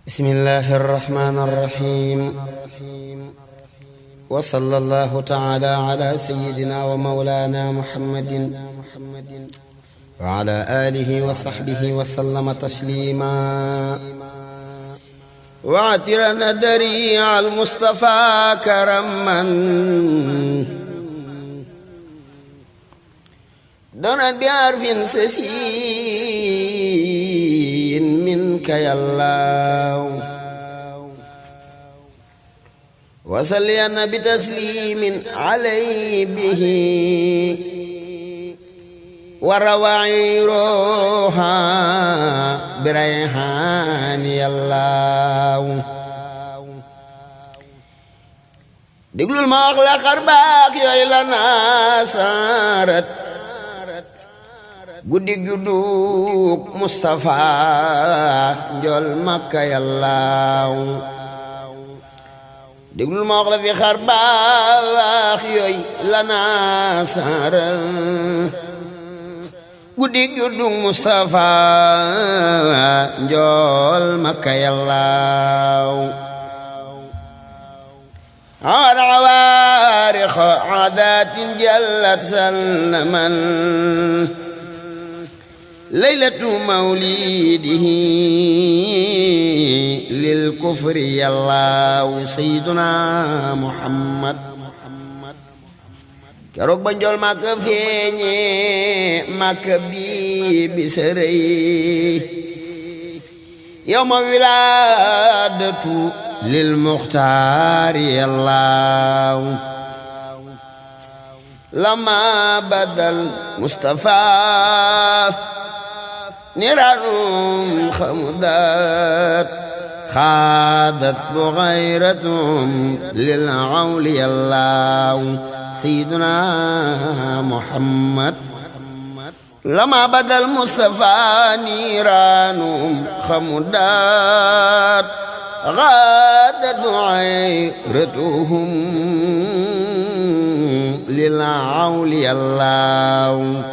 بسم الله الرحمن الرحيم وصلى الله تعالى على سيدنا ومولانا محمد وعلى آله وصحبه وسلم تسليما وعترنا دريع المصطفى كرما دون بحرف سسين منك يا الله وصلينا بتسليم عليه به وروعي روحا بريحان يا الله déglul ma wax la xar baax yooyu la naasarat guddi juddug Mustafa njool Makka yàllaaw déglul ma wax la fi xar baax yooyu la naasarat guddi juddug Mustafa njool Makka yàllaaw عن عوارق عادات جلت سلما ليلة مولده للكفر يا الله سيدنا محمد keroog ba njool Makka feeñe Makka bi bisarey yawma wiladatu للمختار الله لما بدا المصطفى نيران خمدات خادت بغيرتهم للعولي الله سيدنا محمد لما بدا المصطفى نيران خمدات غادت عيرتهم للعول الله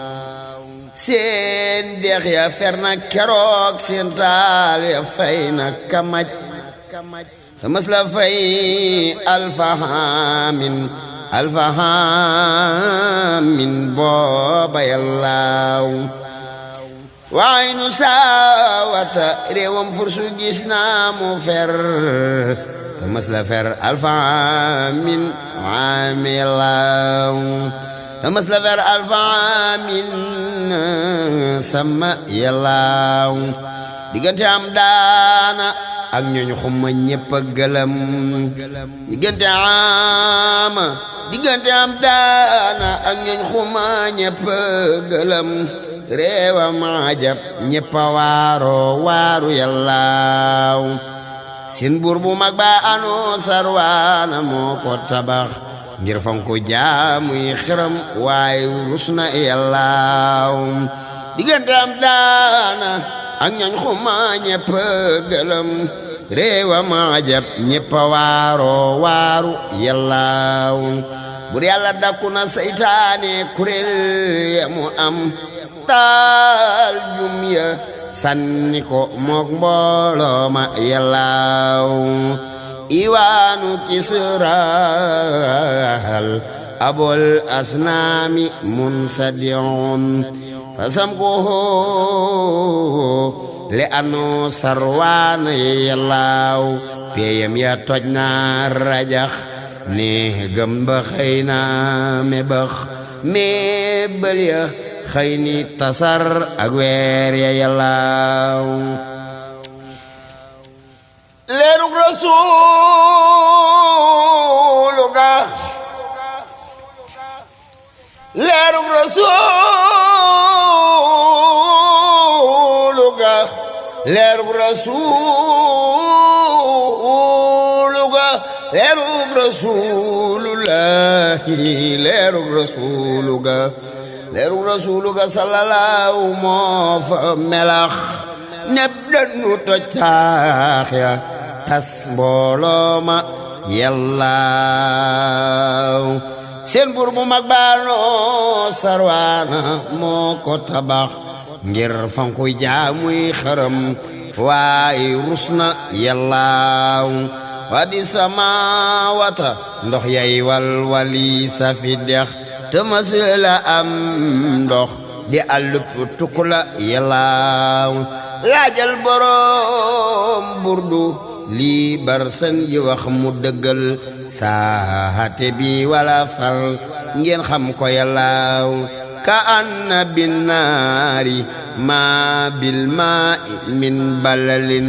seen deex ya fer na keroog seen taal ya fay na kamaj tamas la fay alfahamin booba yàllaaw waaye nu saawata réewam fursu gis naa mu fer te mas la fer alfaamin waami yàllaaw te mas la fer alfaamin sama yàllaaw diggante am daana ak ñooñu xumma ñépp a gëlëm diggante am daana ak ñooñu xumma ñépp a gëlëm réewa maajab ñéppa waaru yàllaaw seen buur bu mag ba anu sarwaana moo ko tabax ngir fonku jaamuy xiram waaye rus na yàllaaw diggante am daana ak ñañ xuma ñéppa gëlëm réewa maajab ñéppa waaru yàllaaw bur yàlla dakku na seytaane kuréel ya mu am taal jum ya sànni ko mook mbooloo ma yàllaaw iwaanu kisraal abol asnaami munsadion fasam ko le ano sarwaana yàllaaw peeyam ya toj na rajax ne gëm ba xëy na me bax bël ya xëy ni tasar ak weer ya yàllaaw leerug rasuulu ga leerug rasuulu ga leerug rasuulu ga leerug rasuulullaahi leerug rasuulu ga leerug rasuulu ga sallalaahu moo fa melax neb danu toj taax ya tas mbooloo ma yàllaaw seen buur bu mag baanoo sarwaana moo ko tabax ngir fankuy jaamuy xaram waay rusna yallaaw wadi samawata ndox yay walwali safi dex te masula am ndox di àllub tukula yallaaw laajal borom burdu lii barsan ji wax mu dëggal saate bi wala fal ngeen xam ko yallaaw ka anna binnaari ma bil maa'i min balalin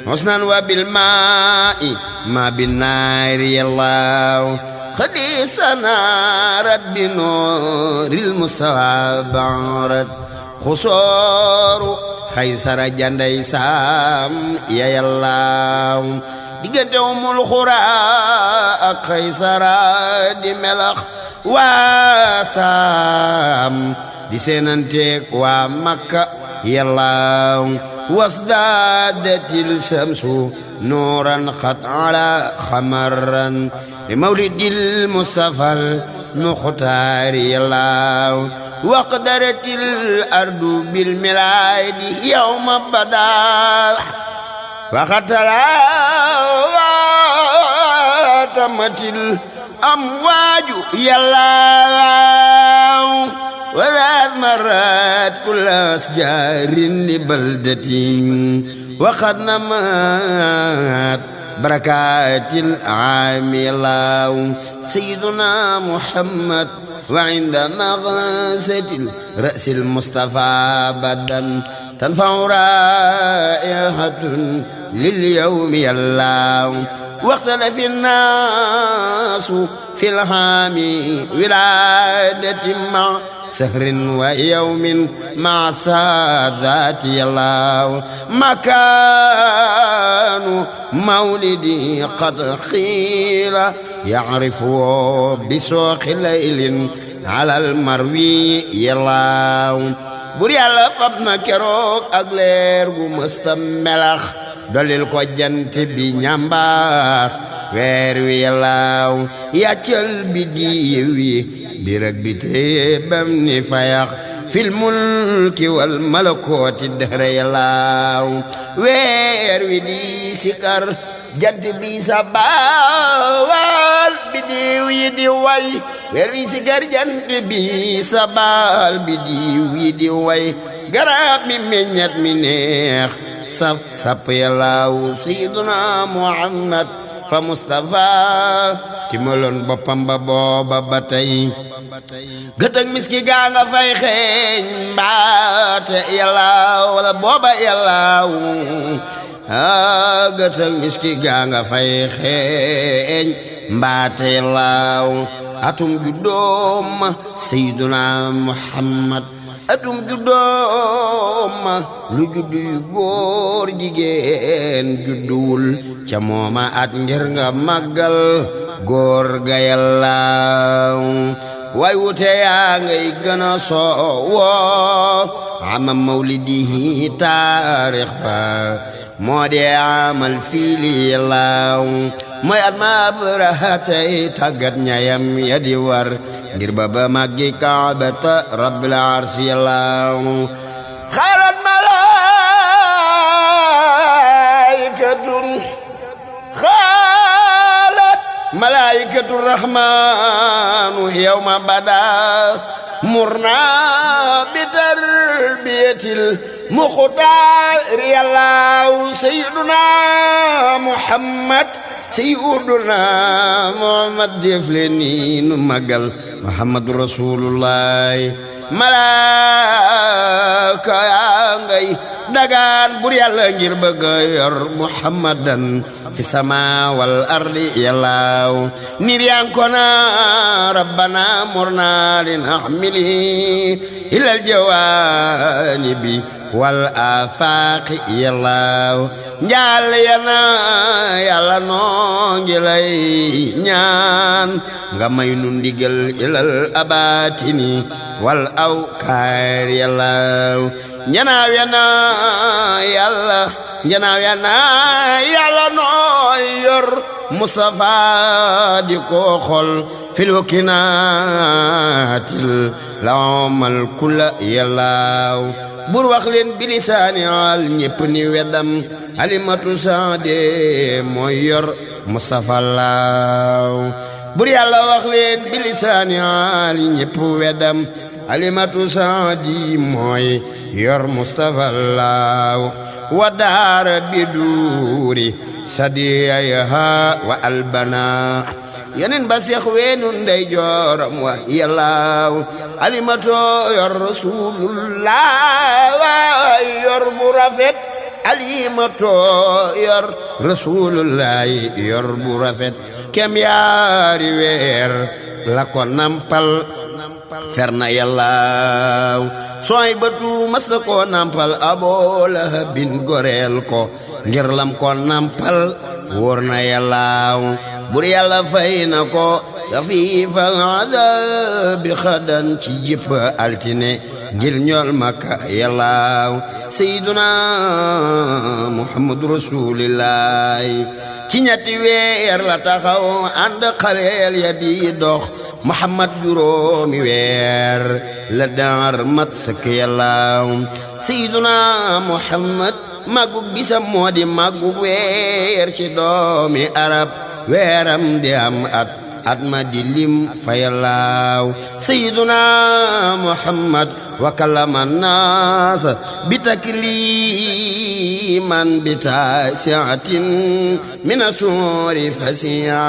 husnan wa bil maa'i ma binnaari yallaaw xadisanarat bi nooril mustawa barat xusooru xaysara janday saam ya yallaaw diggante umul xuraa ak xaysara di melax waa saam di seenanteeg waa makka yallaaw wasdaadatil shamsu nuuran xat ala xamaran li mawlidil mustafal muxtaari yallaaw waqdaratil ardu bil milaadi yawma badaa waxatalaatamatil amwaaju yallaaw walaat marat kulla asjaarin li baldatin waqad namat barakatil aami yallaaw sayyiduna muhammad wa inda maghsatil ra'sil mustafa badan tanfa'u raihatun lil yawmi yallaaw واختلف الناس في الهام ولادة مع سهر ويوم مع سادات الله مكان مولدي قد قيل يعرف بسوق ليل على المروي يلاو bur yàlla fab na keroog ak leer gu mësta melax dolil ko jant bi ñambaas weer wi yallaaw yàccal bi diiw yi birag bi téye bam ni fayax fil mulki wal malakooti dëhre yallaaw weer wi di sikar jant bi sabal bi diiw yi di way weer wi sikar jant bi sabal bi diiw yi di way garab mi meññat mi neex saf sap yallaaw sayyiduna muhammad fa mustafa ki maloon boppam ba booba ba tey gëtëg miski gaa nga fay xeeñ mbaate yallaaw wala booba yallaaw gëtëg miski gaa nga fay xeeñ mbaate yallaaw atum juddoom sayyiduna muhammad atum juddoom lu juddu yu góor jigéen judduwul ca mooma at ngir nga màggal góor ga yallaaw way wute yaa ngay gën a soowoo ama mawlidihi taarix ba moo dee amal fiili yallaaw mooy at ma Abrahatay tàggat ñayam ya di war ngir ba ba màggi kaabata rabbil arsi yallaaw xaalat malaikatu rahmanu yawma bada murna bi tarbiyatil muxtaar yallaaw sayyiduna muhammad def leen ni nu màggal muhammadu rasulullah malaaka yaa ngay dagaan bur yàlla ngir bëgg yor muhammadan fi sama wal ardi yallaaw nir yang kona rabbana murna lin ahmili ilal jawanibi wal afaqi yallaaw njaal yana yàlla noo ngi lay ñaan nga may nu ndigal ilal abatini wal awkaar yallaaw njanaaw yàlla nooy yor Mustafa di ko xol fil wakinaatil lawmal kula yallaaw bur wax leen bilisaani al ñépp ni weddam Halimatu Saade mooy yor Mustafa laaw bur yàlla wax leen bilisaani al ñépp weddam Halimatu Saadi mooy yor Mustafa laaw wa daara bi duuri sadiyayha wa albana yeneen ba seex weenu ndey jooram wa yàllaaw Halimatu yor rasulullah yor bu rafet Halimatu yor rasulullah yor bu rafet kem yaari weer la ko nampal ferna yàllaaw sooy batu mas na ko nampal Abu Lahabin goreel ko ngir lam ko nampal wóor na yàllaaw bur yàlla fay na ko xafiifal adaabi xadan ci jëpp altine ngir ñool Makka yàllaaw sayyiduna Muhammadu rasulillahi ci ñetti weer la taxaw ànd xaleel ya di dox Muhammad juróomi weer la daar mat sëkk yàllaaw sayyiduna Muhammad màggug bisam moo di màggug weer ci doomi arab weeram di am at ma di lim fa yàllaaw sayyiduna Muhammad wa kallama naas bi takliman bi taasiatin min asuuri fasiya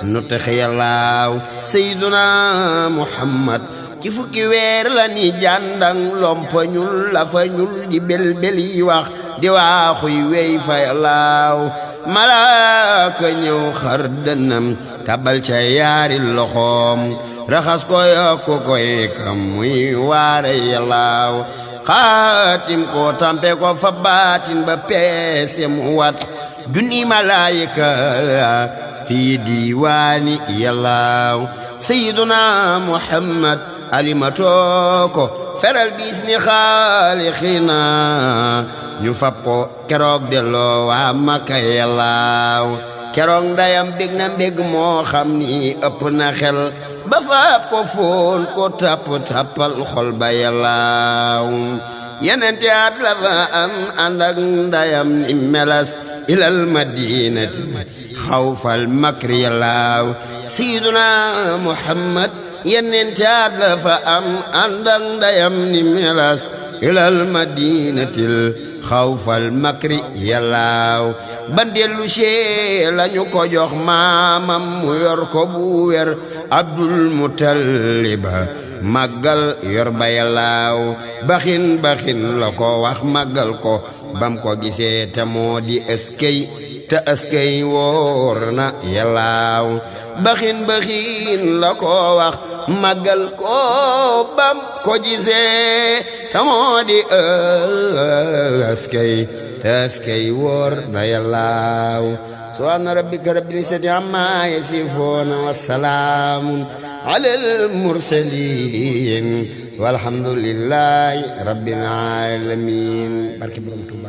nu tex yàllaaw sayyiduna Muhammad ci fukki weer la ni jàndang lompañul la fa ñul di bel-beli wax di waaxuy wey fa yàllaaw malaaka ñëw xar dënam tabal ca yaari loxoom raxas ko yokku koy kam muy waare yàllaaw xaatim ko tampe ko fa baatin ba peese mu wat junni malaayika fi diiwaani yàllaaw sayyiduna Muhammad Halimatu ko feral bis ni xaalixina ñu fab ko keroog delloo waa Makka yàllaaw keroog ndayam bég na mbég moo xam ni ëpp na xel ba fab ko foon ko tappal xol ba yàllaaw yenente at la fa am ànd ak ndayam ni melas ilal madinati xawfal makri yàllaaw sayyiduna Muhammad yenente at la fa am ànd ak ndayam ni melas ilal madinatil xawfal makri yàllaaw ba dellu see lañu ko jox maamam mu yor ko bu wer Abdul Mutaliba màggal yor ba yàllaaw baxin la ko wax màggal ko bam ko gisee te moo di eskey wóor na yàllaaw baxin la ko wax màggal ko bam ko gisee te moo di eskey wóor na yàllaaw subhaana rabbika rabbil izzati ammaa yasifuun wa salaamun alal mursaliin walhamdulillahi rabbil aalamiin barke Borom Tuuba